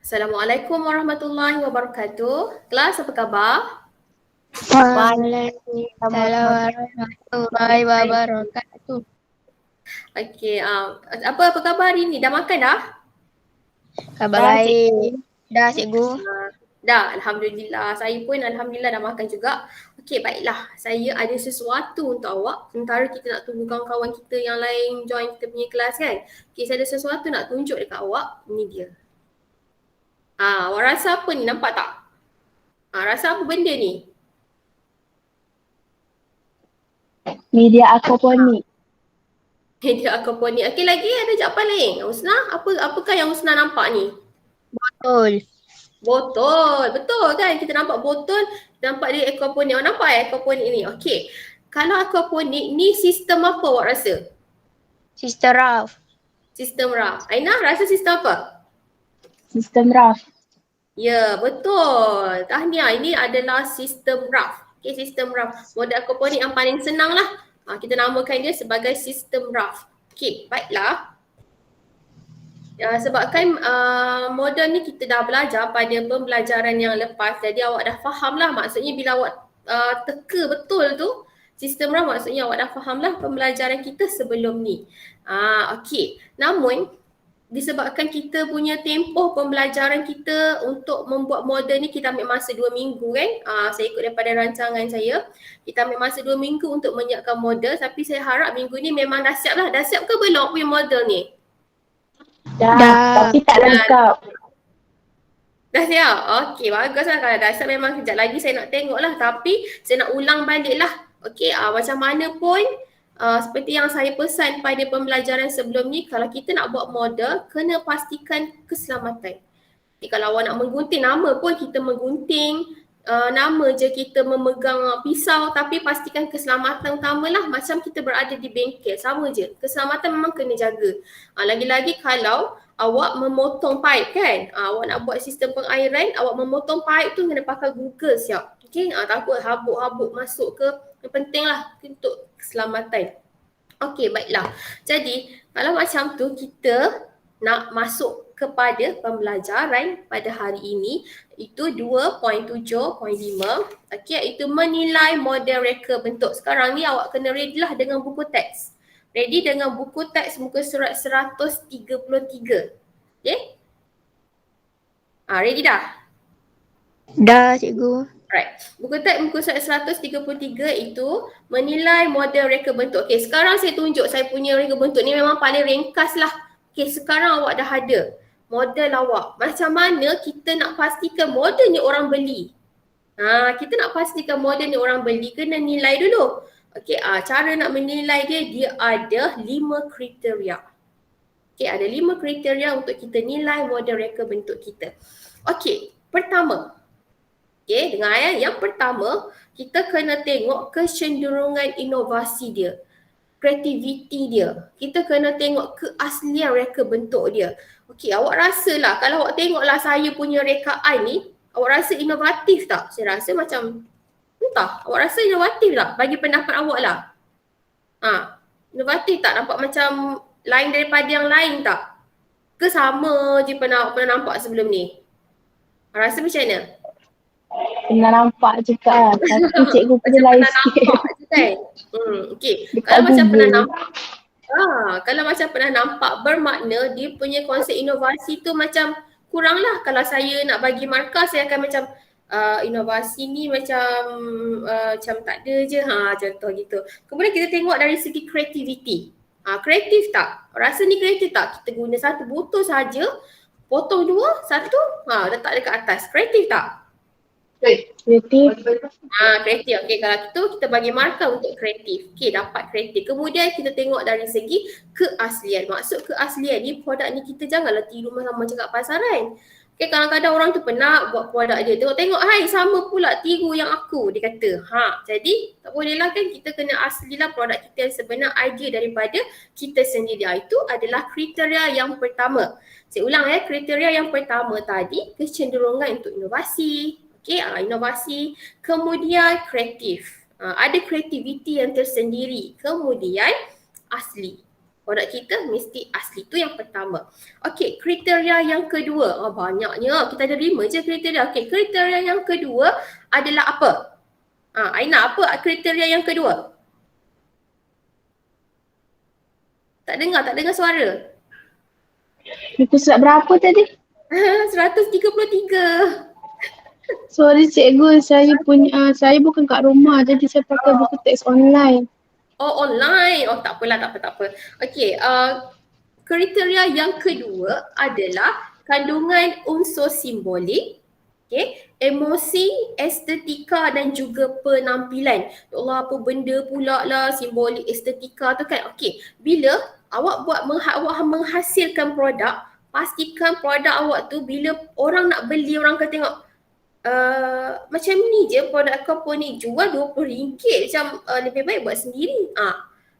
Assalamualaikum warahmatullahi wabarakatuh. Kelas apa khabar? Waalaikumsalam warahmatullahi wabarakatuh. Okey, apa khabar hari ni? Dah makan dah? Kabar baik. Dah cikgu. Dah, alhamdulillah. Saya pun alhamdulillah dah makan juga. Okey, baiklah. Saya ada sesuatu untuk awak. Sementara kita nak tunggu kawan-kawan kita yang lain join kita punya kelas kan. Okey, saya ada sesuatu nak tunjuk dekat awak. Ini dia. Awak rasa apa ni? Nampak tak? Rasa apa benda ni? Media aquaponik. Media aquaponik. Okey, lagi ada jawapan lain. Husna, apakah yang Husna nampak ni? Botol. Botol. Betul kan? Kita nampak botol, nampak dia aquaponik. Awak nampak aquaponik ni? Okey. Kalau aquaponik ni sistem apa awak rasa? Sister Raf. Sistem raft. Aina rasa sistem apa? Sistem raft. Ya, betul. Tahniah, ini adalah sistem raft. Okey, sistem raft. Model aquaponik yang paling senang lah. Kita namakan dia sebagai sistem raft. Okey, baiklah. Sebabkan model ni kita dah belajar pada pembelajaran yang lepas, jadi awak dah faham lah. Maksudnya bila awak teka betul tu sistem raft, maksudnya awak dah faham lah pembelajaran kita sebelum ni. Okey, namun disebabkan kita punya tempoh pembelajaran kita untuk membuat model ni kita ambil masa 2 minggu kan. Saya ikut daripada rancangan saya. Kita ambil masa 2 minggu untuk menyiapkan model, tapi saya harap minggu ni memang dah siap lah. Dah siap ke belum punya model ni? Dah. Tapi tak lengkap. Dah siap? Okey, bagus lah. Kalau dah siap memang kejap lagi saya nak tengok lah. Tapi saya nak ulang balik lah. Okey, macam mana pun seperti yang saya pesan pada pembelajaran sebelum ni, kalau kita nak buat model, kena pastikan keselamatan. Jadi kalau awak nak menggunting nama pun kita menggunting, nama je kita memegang pisau, tapi pastikan keselamatan utamalah. Macam kita berada di bengkel, sama je. Keselamatan memang kena jaga. Lagi-lagi kalau awak memotong paip kan, awak nak buat sistem pengairan, awak memotong paip tu kena pakai Google siap. Okay, takut habuk-habuk masuk ke, yang penting lah untuk keselamatan. Okey, baiklah. Jadi kalau macam tu kita nak masuk kepada pembelajaran pada hari ini, itu 2.7.5. Okey, iaitu menilai model reka bentuk. Sekarang ni awak kena ready lah dengan buku teks. Ready dengan buku teks muka surat 133. Okey? Ready dah? Dah cikgu. Right. Buku teks muka surat 133 itu menilai model reka bentuk. Okey, sekarang saya tunjuk saya punya reka bentuk ni memang paling ringkas lah. Okey, sekarang awak dah ada model awak. Macam mana kita nak pastikan model ni orang beli? Kita nak pastikan model ni orang beli, kena nilai dulu. Okey, cara nak menilai dia ada 5 kriteria. Okey, ada 5 kriteria untuk kita nilai model reka bentuk kita. Okey, pertama. Okay, dengar ya. Yang pertama, kita kena tengok kecenderungan inovasi dia. Kreativiti dia. Kita kena tengok keaslian reka bentuk dia. Okey, awak rasalah kalau awak tengoklah saya punya rekaan ni, awak rasa inovatif tak? Saya rasa macam, entah, awak rasa inovatif tak? Bagi pendapat awak lah. Inovatif tak? Nampak macam lain daripada yang lain tak? Ke sama je pernah nampak sebelum ni? Rasa macam mana? Pernah nampak juga tapi cikgu punya lain sikit. Nampak je kan? Okey. Kalau macam pernah nampak, kalau macam pernah nampak bermakna dia punya konsep inovasi tu macam kurang lah. Kalau saya nak bagi markah, saya akan macam inovasi ni macam tak ada je, contoh gitu. Kemudian kita tengok dari segi kreativiti. Kreatif tak? Rasa ni kreatif tak? Kita guna satu botol saja, potong dua, satu, letak dekat atas. Kreatif tak? Kreatif. Kreatif. Okey, kalau itu kita bagi markah untuk kreatif. Okey, dapat kreatif. Kemudian kita tengok dari segi keaslian. Maksud keaslian ni, produk ni kita janganlah tiru sama cakap pasaran. Okey, kadang-kadang orang tu pernah buat produk dia. Tengok, hai sama pula tiru yang aku, dia kata. Jadi tak boleh lah kan, kita kena aslilah produk kita yang sebenar, idea daripada kita sendiri. Itu adalah kriteria yang pertama. Saya ulang kriteria yang pertama tadi, kecenderungan untuk inovasi. Okay, inovasi, kemudian kreatif. Ada kreativiti yang tersendiri, kemudian asli. produk kita mesti asli. Itu yang pertama. Okey, kriteria yang kedua. Banyaknya. Kita ada 5 je kriteria. Okey, kriteria yang kedua adalah apa? Aina, apa kriteria yang kedua? Tak dengar suara. Buku surat berapa tadi? 133. Sorry cikgu, saya bukan kat rumah jadi saya pakai buku teks online. Oh, online. Oh, tak apalah, tak apa. Okey, kriteria yang kedua adalah kandungan unsur simbolik, emosi, estetika dan juga penampilan. Ya Allah, apa benda pula lah simbolik, estetika tu kan. Okey, bila awak awak menghasilkan produk, pastikan produk awak tu bila orang nak beli, orang akan tengok macam ni je produk aquaponik jual RM20, macam lebih baik buat sendiri.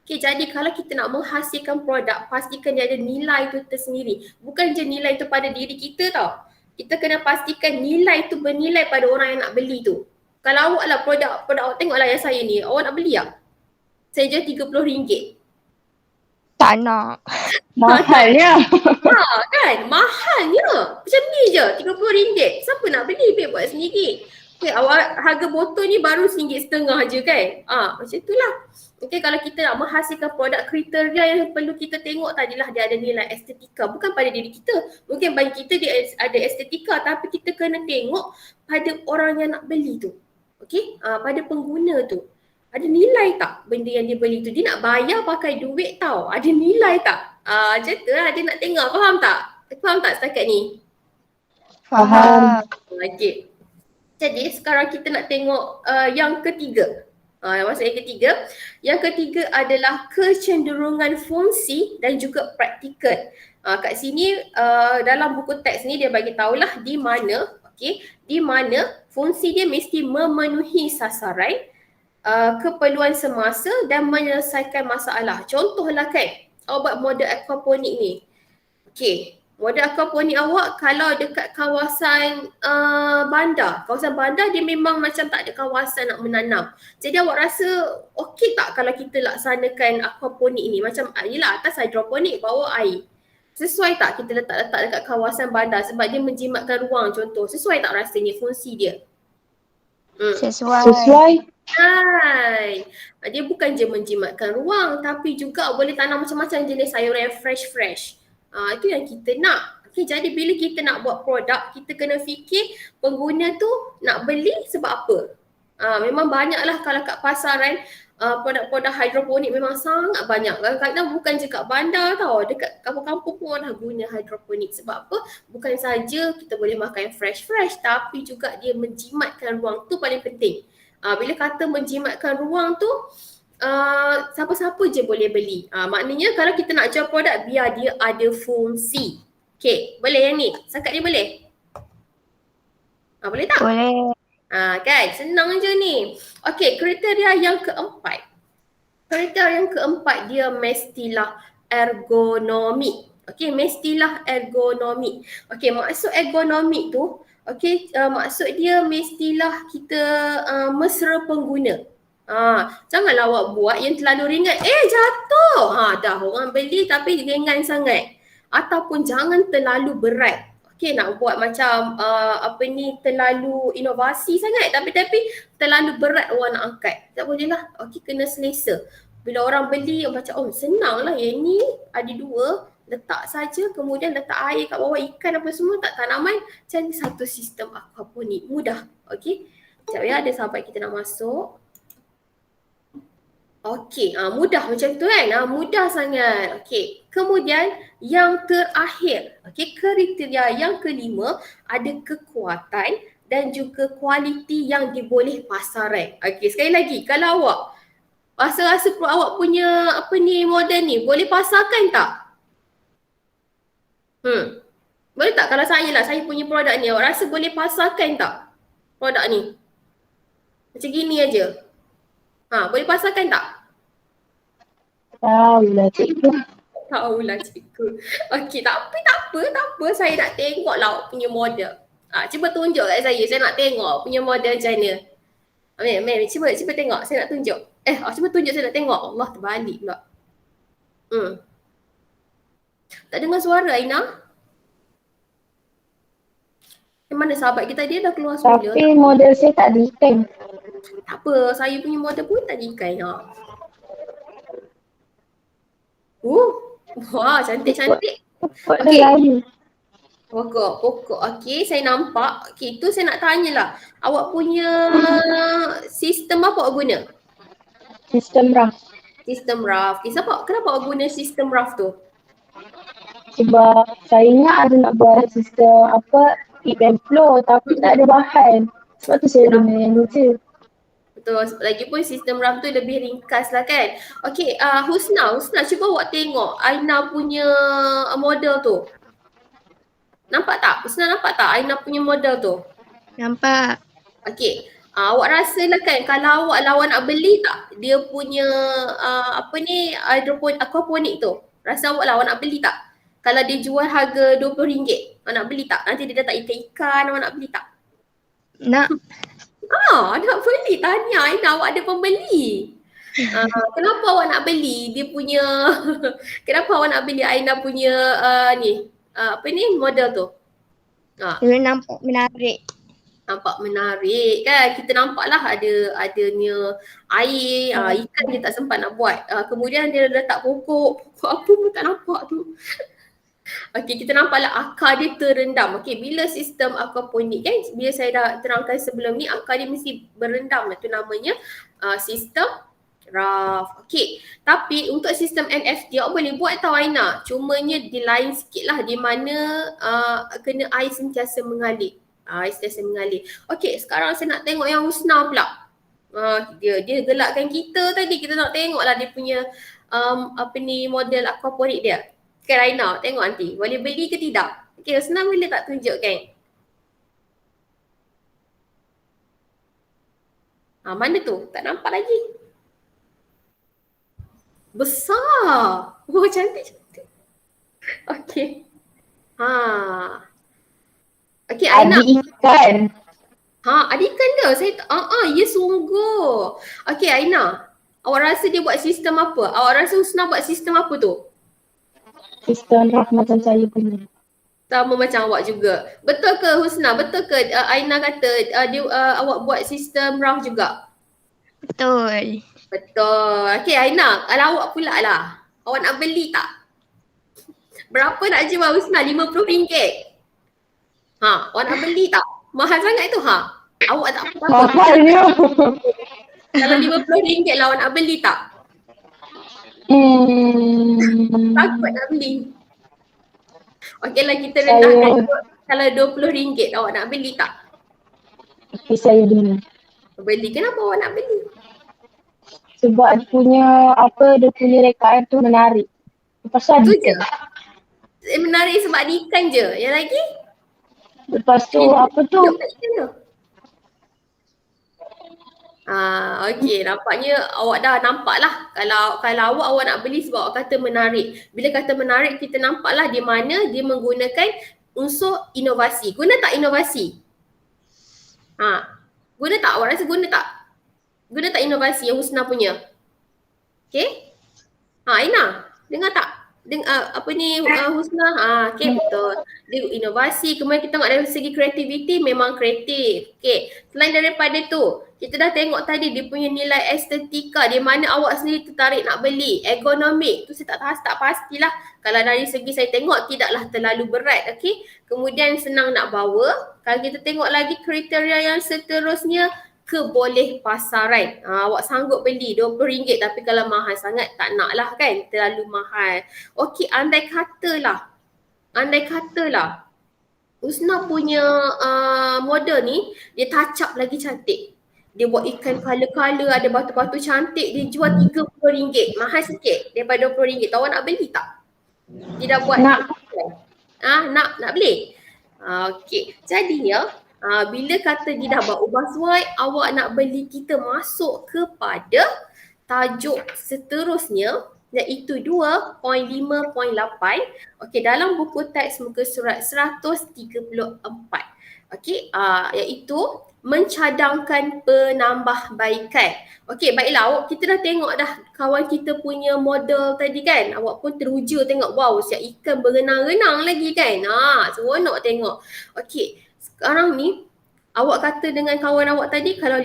Okay, jadi kalau kita nak menghasilkan produk, pastikan dia ada nilai tu tersendiri. Bukan je nilai tu pada diri kita tau. Kita kena pastikan nilai tu bernilai pada orang yang nak beli tu. Kalau awak lah produk awak tengoklah yang saya ni, awak nak beli tak? Saya jual RM30. Tak nak. Mahalnya. Kan? Mahalnya. Macam ni je, RM30. Siapa nak beli? Baik buat sendiri. Okay, awak harga botol ni baru RM1.50 je kan? Macam itulah. Okay, kalau kita nak menghasilkan produk, kriteria yang perlu kita tengok tadilah dia ada nilai estetika. Bukan pada diri kita. Mungkin bagi kita dia ada estetika, tapi kita kena tengok pada orang yang nak beli tu. Okay, pada pengguna tu. Ada nilai tak benda yang dia beli tu? Dia nak bayar pakai duit tau. Ada nilai tak? Macam tu lah dia nak tengok. Faham tak? Faham tak setakat ni? Faham. Okay. Jadi sekarang kita nak tengok yang ketiga. Maksud yang ketiga. Yang ketiga adalah kecenderungan fungsi dan juga praktikal. Kat sini dalam buku teks ni dia bagi tahulah di mana, di mana fungsi dia mesti memenuhi sasaran, keperluan semasa dan menyelesaikan masalah. Contohlah kan, awak buat model aquaponik ni. Okey, model aquaponik awak kalau dekat kawasan kawasan bandar dia memang macam tak ada kawasan nak menanam. Jadi awak rasa okey tak kalau kita laksanakan aquaponik ni? Macam yelah atas hidroponik, bawah air. Sesuai tak kita letak dekat kawasan bandar sebab dia menjimatkan ruang contoh? Sesuai tak rasanya fungsi dia? Sesuai. Hai. Dia bukan je menjimatkan ruang tapi juga boleh tanam macam-macam jenis sayuran yang fresh. Itu yang kita nak. Okay, jadi bila kita nak buat produk, kita kena fikir pengguna tu nak beli sebab apa. Memang banyaklah kalau kat pasaran produk-produk hidroponik memang sangat banyak. Kadang-kadang bukan je kat bandar tau, dekat kampung-kampung pun dah guna hidroponik. Sebab apa? Bukan saja kita boleh makan fresh tapi juga dia menjimatkan ruang. Tu paling penting. Bila kata menjimatkan ruang tu, siapa-siapa je boleh beli. Maknanya kalau kita nak jual produk, biar dia ada fungsi. Okay, boleh yang ni? Setakat ni boleh? Boleh tak? Boleh. Kan, senang je ni. Okay, kriteria yang keempat. Kriteria yang keempat dia mestilah ergonomik. Okay, mestilah ergonomik. Okay, maksud ergonomik tu, maksud dia mestilah kita mesra pengguna. Janganlah awak buat yang terlalu ringan. Jatuh. Dah orang beli tapi ringan sangat. Ataupun jangan terlalu berat. Okay, nak buat macam terlalu inovasi sangat tapi terlalu berat orang nak angkat. Tak boleh lah. Okay, kena selesa. Bila orang beli macam senang lah yang ni ada dua. Letak saja, kemudian letak air kat bawah, ikan apa semua, tak tanaman. Jadi satu sistem aquaponik. Mudah. Okay. Sekejap ya, ada sahabat kita nak masuk. Okay, mudah macam tu kan. Mudah sangat. Okay. Kemudian yang terakhir, kriteria yang kelima ada kekuatan dan juga kualiti yang diboleh pasaran. Okay, sekali lagi, kalau awak rasa awak punya model ni boleh pasarkan tak? Boleh tak kalau saya punya produk ni, awak rasa boleh pasarkan tak produk ni? Macam gini aja. Boleh pasarkan tak? Tahulah cikgu. Okey, tak apa. Saya nak tengok lah awak punya model. Cuba tunjuk kat saya nak tengok awak punya model macam mana. Mem, cuba tengok, saya nak tunjuk. Cuba tunjuk saya nak tengok. Allah, terbalik pula. Tak dengar suara Aina? Yang mana sahabat kita dia dah keluar semula? Tapi model saya tak ada ikan. Tak apa, saya punya model pun tak ada ikan. Wah, cantik-cantik. Pokok Okey. dia layu. Pokok. Okey, saya nampak. Okey, tu saya nak tanyalah. Awak punya sistem apa awak guna? Sistem rough. Sistem RAF. Okay, kenapa awak guna sistem RAF tu? Sebab saya ingat ada nak buat sistem ip and flow tapi tak ada bahan. Sebab tu saya guna yang tu je. Betul. Lagipun sistem RAF tu lebih ringkas lah kan. Okey, Husna, cuba awak tengok Aina punya model tu. Nampak tak? Husna nampak tak Aina punya model tu? Nampak. Okey. Awak rasa lah kan kalau awak nak beli tak dia punya aquaponik tu. Rasa awak nak beli tak? Kalau dia jual harga RM20, awak nak beli tak? Nanti dia letak ikan-ikan, awak nak beli tak? Nak. Nak beli. Tanya Aina, awak ada pembeli. Kenapa awak nak beli dia punya kenapa awak nak beli Aina punya model tu? Dia nampak menarik. Nampak menarik kan, kita nampak lah adanya air, ikan dia tak sempat nak buat. Kemudian dia letak pokok apa pun tak nampak tu. Okey, kita nampaklah akar dia terendam. Okey, bila sistem aquaponik kan, bila saya dah terangkan sebelum ni, akar dia mesti berendam. Itu namanya sistem RAF. Okey, tapi untuk sistem NFT awak boleh buat tau Aina. Cumanya di lain sikit lah, di mana kena air sentiasa mengalir. Okey, sekarang saya nak tengok yang Husna pula. Dia gelakkan kita tadi. Kita nak tengok lah dia punya model aquaponik dia. Okay Raina, tengok nanti. Boleh beli ke tidak? Okay, Husna boleh tak tunjukkan? Mana tu? Tak nampak lagi. Besar. Cantik-cantik. Okay. Okay, Aina. Ada ikan. Ada ikan ke? Ya sungguh. Okay, Aina. Awak rasa dia buat sistem apa? Awak rasa Husna buat sistem apa tu? Sistem rough macam saya punya. Sama macam awak juga. Betul ke Husna? Betul ke Aina kata awak buat sistem RAF juga? Betul. Betul. Okay Aina, kalau awak pula lah. Awak nak beli tak? Berapa nak jual Husna? RM50. Awak nak beli tak? Mahal sangat tu Awak tak apa-apa. Mahalnya. Kalau RM50 lah awak nak beli tak? Takut nak beli. Okey lah kita rendahkan. Kalau RM20 awak nak beli tak? Okay, saya beli. Beli. Kenapa awak nak beli? Sebab dia punya rekaan tu menarik. Lepas tu ada Tu je? ikan. Menarik sebab ada ikan je. Yang lagi? Lepas tu apa tu? Ikan tu. Okey, nampaknya awak dah nampak lah. Kalau awak nak beli sebab awak kata menarik. Bila kata menarik, kita nampak lah di mana dia menggunakan unsur inovasi. Guna tak inovasi? Guna tak? Awak rasa guna tak? Guna tak inovasi yang Husna punya? Okay? Aina, dengar tak? Husna? Okay, betul. Dia inovasi, kemudian kita tengok dari segi kreativiti memang kreatif. Okay, selain daripada tu, kita dah tengok tadi dia punya nilai estetika, di mana awak sendiri tertarik nak beli. Ergonomik, tu saya tak pastilah. Kalau dari segi saya tengok tidaklah terlalu berat, okay. Kemudian senang nak bawa. Kalau kita tengok lagi kriteria yang seterusnya, keboleh pasaran. Awak sanggup beli RM20 tapi kalau mahal sangat tak nak lah kan, terlalu mahal. Okey, andai kata lah Husna punya model ni dia touch up lagi cantik. Dia buat ikan color-color, ada batu-batu cantik, dia jual RM30. Mahal sikit daripada RM20. Awak nak beli tak? Dia dah buat. Nak. Nak beli? Okey, jadinya bila kata dia dah buat ubah suai, awak nak beli, kita masuk kepada tajuk seterusnya iaitu 2.5.8. Okey, dalam buku teks muka surat 134. Okey, iaitu mencadangkan penambahbaikan. Okey, baiklah, awak kita dah tengok dah kawan kita punya model tadi kan. Awak pun teruja tengok, wow, siap ikan berenang-renang lagi kan. Seronok tengok. Okey, sekarang ni awak kata dengan kawan awak tadi kalau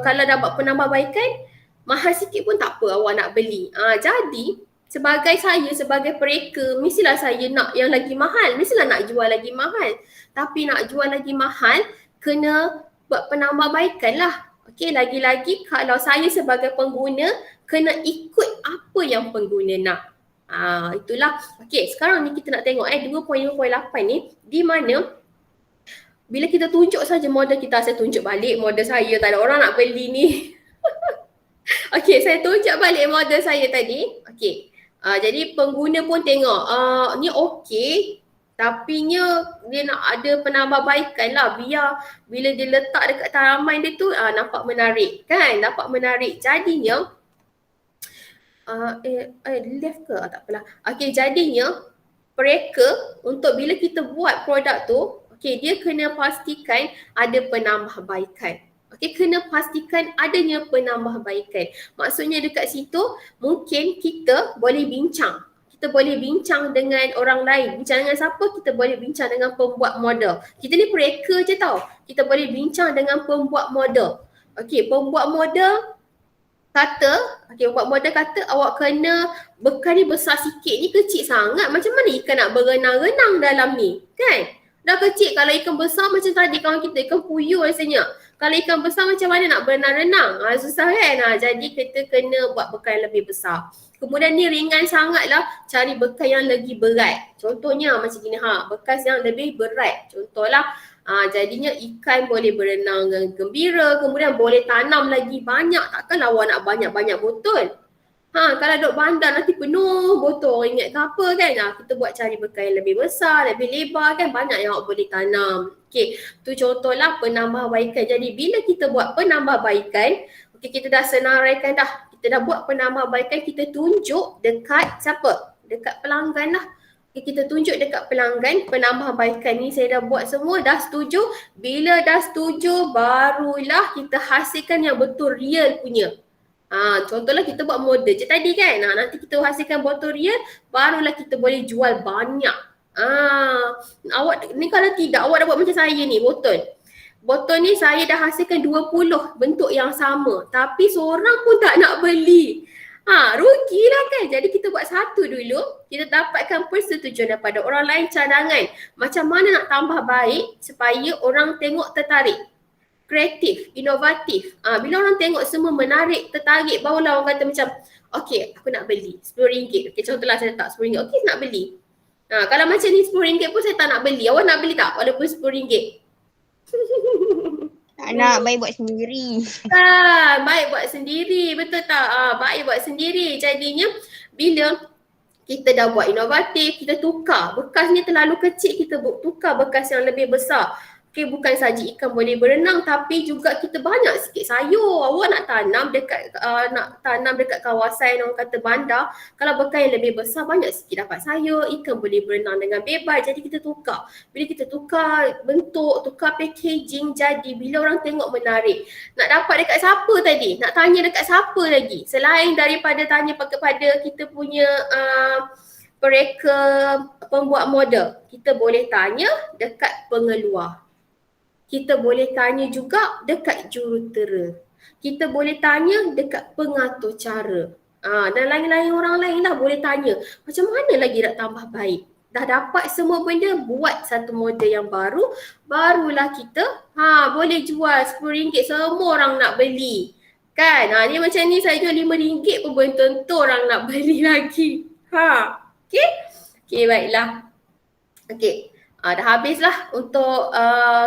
dapat penambahbaikan mahal sikit pun tak apa awak nak beli. Jadi sebagai saya, sebagai pereka, mestilah saya nak yang lagi mahal. Mestilah nak jual lagi mahal. Tapi nak jual lagi mahal, kena buat penambahbaikan lah. Okey, lagi-lagi kalau saya sebagai pengguna, kena ikut apa yang pengguna nak. Itulah. Okey, sekarang ni kita nak tengok 2.5.8 ni, di mana bila kita tunjuk saja model kita, saya tunjuk balik model saya, tak ada orang nak beli ni. Okey, saya tunjuk balik model saya tadi. Okey. Jadi pengguna pun tengok, ni okey, tapi dia nak ada penambahbaikan lah, biar bila dia letak dekat tanaman dia tu nampak menarik kan, nampak menarik. Jadinya left ke? Tak apalah. Okey, jadinya pereka untuk bila kita buat produk tu, okey, dia kena pastikan ada penambahbaikan. Okey, kena pastikan adanya penambahbaikan. Maksudnya dekat situ mungkin kita boleh bincang. Kita boleh bincang dengan orang lain. Bincang dengan siapa? Kita boleh bincang dengan pembuat model. Kita ni pereka je tau. Kita boleh bincang dengan pembuat model. Okey, pembuat model kata awak kena bekal ni besar sikit, ni kecil sangat. Macam mana ikan nak berenang-renang dalam ni? Kan? Dah kecil, kalau ikan besar macam tadi kawan kita, ikan puyuh rasanya. Kalau ikan besar macam mana nak berenang-renang? Susah kan? Jadi kita kena buat bekal yang lebih besar. Kemudian ni ringan sangat lah, cari bekal yang lagi berat. Contohnya macam gini, bekas yang lebih berat. Contohlah, jadinya ikan boleh berenang dengan gembira, kemudian boleh tanam lagi banyak. Takkanlah awak nak banyak-banyak botol. Kalau duk bandar nanti penuh botol, ingat ke apa kan? Kita buat cari bekal yang lebih besar, lebih lebar kan, banyak yang awak boleh tanam. Okey, tu contohlah penambahbaikan. Jadi bila kita buat penambahbaikan, okey, kita dah senaraikan dah. Kita dah buat penambahbaikan, kita tunjuk dekat siapa? Dekat pelanggan lah. Okay, kita tunjuk dekat pelanggan penambahbaikan ni saya dah buat semua, dah setuju. Bila dah setuju, barulah kita hasilkan yang betul real punya. Contohlah kita buat model je tadi kan. Nanti kita hasilkan botol real, barulah kita boleh jual banyak. Awak ni kalau tidak, awak dah buat macam saya ni, botol. Botol ni saya dah hasilkan 20 bentuk yang sama, tapi seorang pun tak nak beli. Rugilah kan. Jadi kita buat satu dulu, kita dapatkan persetujuan daripada orang lain, cadangan. Macam mana nak tambah baik supaya orang tengok tertarik. Kreatif, inovatif. Bila orang tengok semua menarik, tertarik, barulah orang kata macam, okey, aku nak beli RM10. Okey, contohlah saya letak RM10. Okey, nak beli. Kalau macam ni RM10 pun saya tak nak beli. Awak nak beli tak walaupun RM10? Tak nak, baik buat sendiri. Baik buat sendiri, betul tak? Baik buat sendiri. Jadinya bila kita dah buat inovatif, kita tukar. Bekas ni terlalu kecil, kita tukar bekas yang lebih besar. Okay, bukan saja ikan boleh berenang, tapi juga kita banyak sikit sayur. Awak nak tanam dekat kawasan orang kata bandar, kalau bekal yang lebih besar, banyak sikit dapat sayur, ikan boleh berenang dengan bebas. Jadi kita tukar. Bila kita tukar bentuk, tukar packaging, jadi bila orang tengok menarik. Nak dapat dekat siapa tadi? Nak tanya dekat siapa lagi? Selain daripada tanya kepada kita punya pereka pembuat model, kita boleh tanya dekat pengeluar. Kita boleh tanya juga dekat jurutera. Kita boleh tanya dekat pengatur cara. Dan lain-lain orang lain lah boleh tanya. Macam mana lagi nak tambah baik? Dah dapat semua benda, buat satu model yang baru, barulah kita boleh jual RM10, semua orang nak beli. Kan? Ni macam ni saya jual RM5 pun belum tentu orang nak beli lagi. Okay? Okay, baiklah. Okay. Dah habislah untuk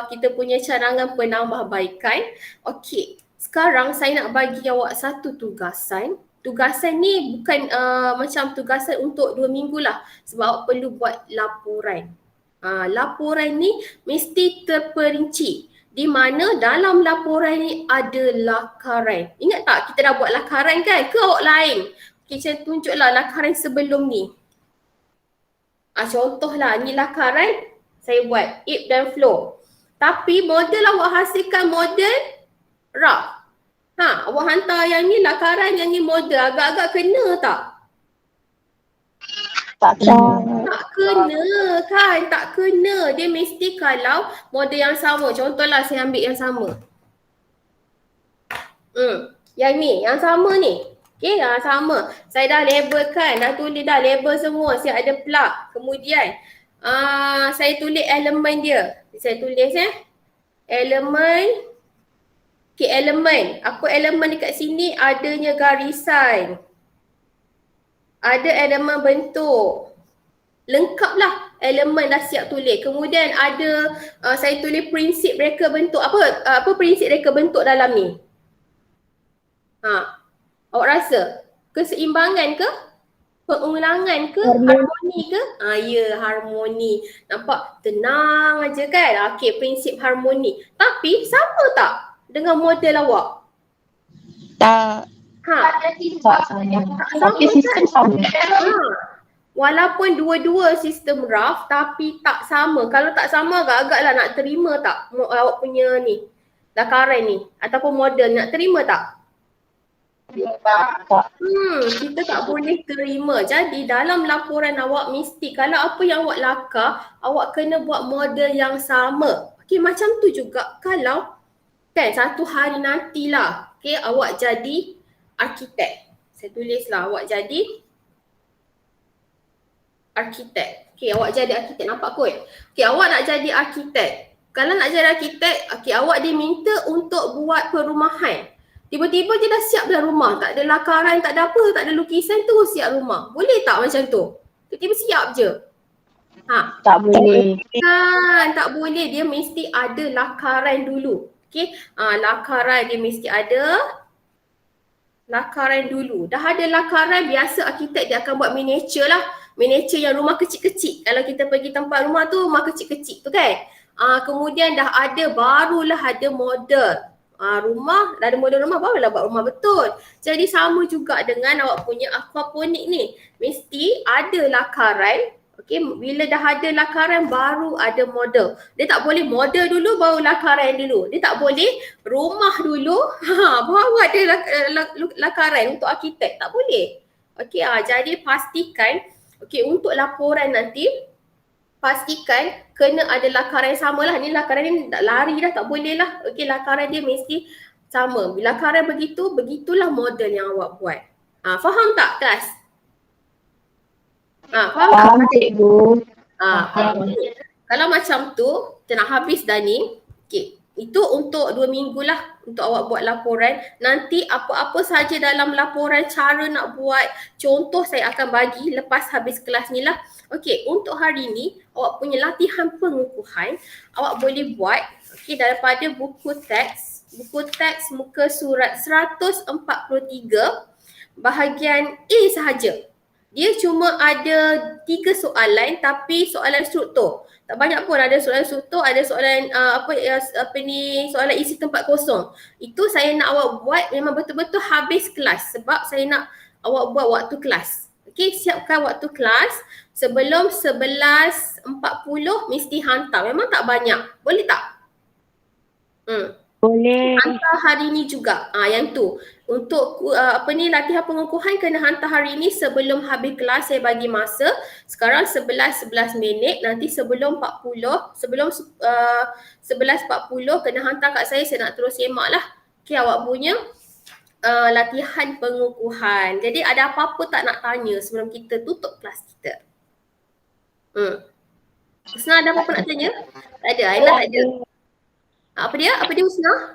kita punya cadangan penambahbaikan. Okey, sekarang saya nak bagi awak satu tugasan. Tugasan ni bukan macam tugasan untuk 2 minggu lah, sebab awak perlu buat laporan. Laporan ni mesti terperinci, di mana dalam laporan ni ada lakaran. Ingat tak kita dah buat lakaran kan? Ke awak lain? Okey, saya tunjuklah lakaran sebelum ni. Contohlah ni lakaran saya buat ip dan flow. Tapi model awak hasilkan model rough. Awak hantar yang ni lakaran, yang ni model. Agak-agak kena tak? Tak tahu. Tak kena kan? Tak kena. Dia mesti kalau model yang sama. Contohlah saya ambil yang sama. Yang ni, yang sama ni. Okay, yang sama. Saya dah labelkan, dah tulis dah label semua. Saya ada plug. Kemudian, saya tulis elemen dia. Saya tulis elemen. Okay, elemen. Apa elemen dekat sini? Adanya garisan. Ada elemen bentuk. Lengkaplah elemen dah siap tulis. Kemudian ada saya tulis prinsip reka bentuk. Apa prinsip reka bentuk dalam ni? Awak rasa keseimbangan ke? Pengulangan ke? Harmoni ke? Ya, harmoni. Nampak tenang aja kan? Okey, prinsip harmoni. Tapi sama tak dengan model awak? Tak. Tak sama. Tapi sistem sama. Walaupun dua-dua sistem rough tapi tak sama. Kalau tak sama agak-agaklah nak terima tak awak punya ni lakaran ni ataupun model nak terima tak? Kita tak boleh terima. Jadi dalam laporan awak mesti kalau apa yang awak lakar, awak kena buat model yang sama. Okey, macam tu juga kalau kan satu hari nantilah, okey, awak jadi arkitek. Saya tulislah awak jadi arkitek. Okey, awak jadi arkitek, nampak kot? Okey, awak nak jadi arkitek. Kalau nak jadi arkitek, okey, awak diminta untuk buat perumahan. Tiba-tiba je dah siap dah rumah, tak ada lakaran, tak ada apa, tak ada lukisan, terus siap rumah. Boleh tak macam tu? Tiba-tiba siap je. Tak boleh. Kan, tak boleh. Dia mesti ada lakaran dulu. Okey, lakaran dia mesti ada. Lakaran dulu. Dah ada lakaran, biasa arkitek dia akan buat miniature lah. Miniature yang rumah kecil-kecil. Kalau kita pergi tempat rumah tu, rumah kecil-kecil tu kan. Kemudian dah ada, barulah ada model. Rumah, dah ada model rumah, barulah buat rumah betul. Jadi sama juga dengan awak punya aquaponik ni. Mesti ada lakaran. Okey, bila dah ada lakaran baru ada model. Dia tak boleh model dulu baru lakaran dulu. Dia tak boleh rumah dulu baru ada lakaran untuk arkitek. Tak boleh. Okey, jadi pastikan untuk laporan nanti pastikan kena ada lakaran yang sama lah. Ni lakaran ni tak lari dah, tak boleh lah. Okey, lakaran dia mesti sama. Bila lakaran begitu, begitulah model yang awak buat. Faham tak kelas? Faham cikgu. Kalau macam tu, kita nak habis dah ni. Okey, itu untuk 2 minggu lah untuk awak buat laporan. Nanti apa-apa saja dalam laporan, cara nak buat, contoh saya akan bagi lepas habis kelas ni lah. Okey, untuk hari ni awak punya latihan pengukuhan awak boleh buat daripada buku teks muka surat 143 bahagian A sahaja. Dia cuma ada 3 soalan tapi soalan struktur. Tak banyak pun, ada soalan struktur, ada soalan soalan isi tempat kosong. Itu saya nak awak buat memang betul-betul habis kelas sebab saya nak awak buat waktu kelas. Okey, siapkan waktu kelas sebelum 11.40 mesti hantar. Memang tak banyak. Boleh tak? Boleh. Hantar hari ni juga. Yang tu. Untuk latihan pengukuhan kena hantar hari ni sebelum habis kelas. Saya bagi masa. Sekarang 11 minit. Nanti sebelum 11.40 kena hantar kat saya nak terus semak lah. Okey, awak punya latihan pengukuhan. Jadi ada apa-apa tak nak tanya sebelum kita tutup kelas kita? Husna ada apa-apa nak tanya? Tak ada. Aina tak ada. Apa dia Husna?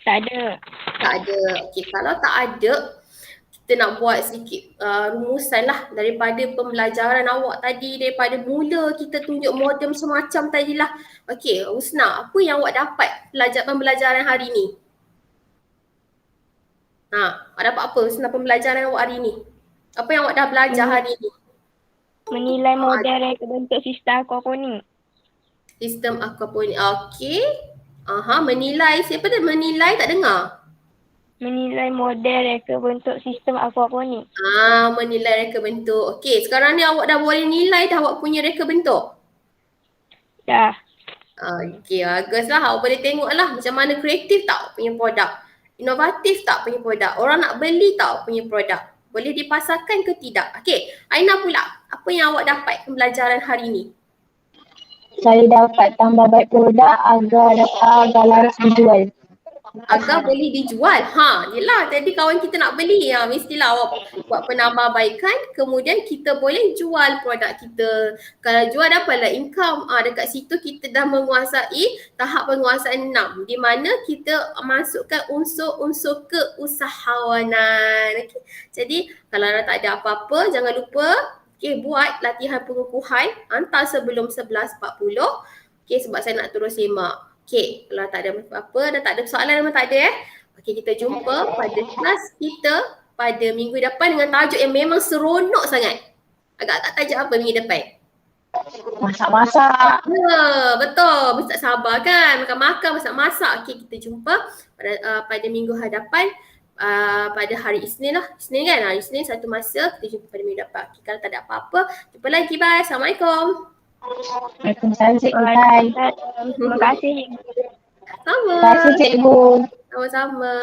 Tak ada. Tak ada. Okey, kalau tak ada, kita nak buat sedikit rumusan lah daripada pembelajaran awak tadi, daripada mula kita tunjuk model macam-macam tadi lah. Okey, Husna, apa yang awak dapat pembelajaran hari ni? Ada apa Husna pembelajaran awak hari ni? Apa yang awak dah belajar hari ni? Menilai model reka bentuk sistem aquaponik. Sistem aquaponik. Okey. Menilai. Siapa dah menilai? Tak dengar. Menilai model reka bentuk sistem aquaponik. Menilai reka bentuk. Okey, sekarang ni awak dah boleh nilai dah awak punya reka bentuk? Dah. Okay, baguslah. Awak boleh tengok lah macam mana kreatif tak punya produk. Inovatif tak punya produk. Orang nak beli tak punya produk. Boleh dipasarkan ke tidak? Okay, Aina pula. Apa yang awak dapat pembelajaran hari ni? Saya dapat tambah baik produk agar laras dijual. Agar boleh dijual. Yelah tadi kawan kita nak beli. Mestilah awak buat penambahbaikan. Kemudian kita boleh jual produk kita. Kalau jual dapatlah income. Dekat situ kita dah menguasai tahap penguasaan 6. Di mana kita masukkan unsur-unsur keusahawanan. Okay. Jadi kalau dah tak ada apa-apa, jangan lupa buat latihan pengukuhan. Hantar sebelum 11.40. Sebab saya nak terus semak. Kalau tak ada apa-apa, dah tak ada soalan memang tak ada kita jumpa pada kelas kita pada minggu depan dengan tajuk yang memang seronok sangat. Agak-agak tajuk apa minggu depan? Masak-masak. Betul. Mesti tak sabar kan? Makan-makan, masak-masak. Kita jumpa pada minggu hadapan pada hari Isnin lah. Isnin kan? Hari Isnin satu masa kita jumpa pada minggu depan. Kalau tak ada apa-apa, jumpa lagi. Bye. Assalamualaikum. Waalaikumsalam Cikgu Tai. Terima kasih. Sama. Terima kasih Cikgu. Sama-sama.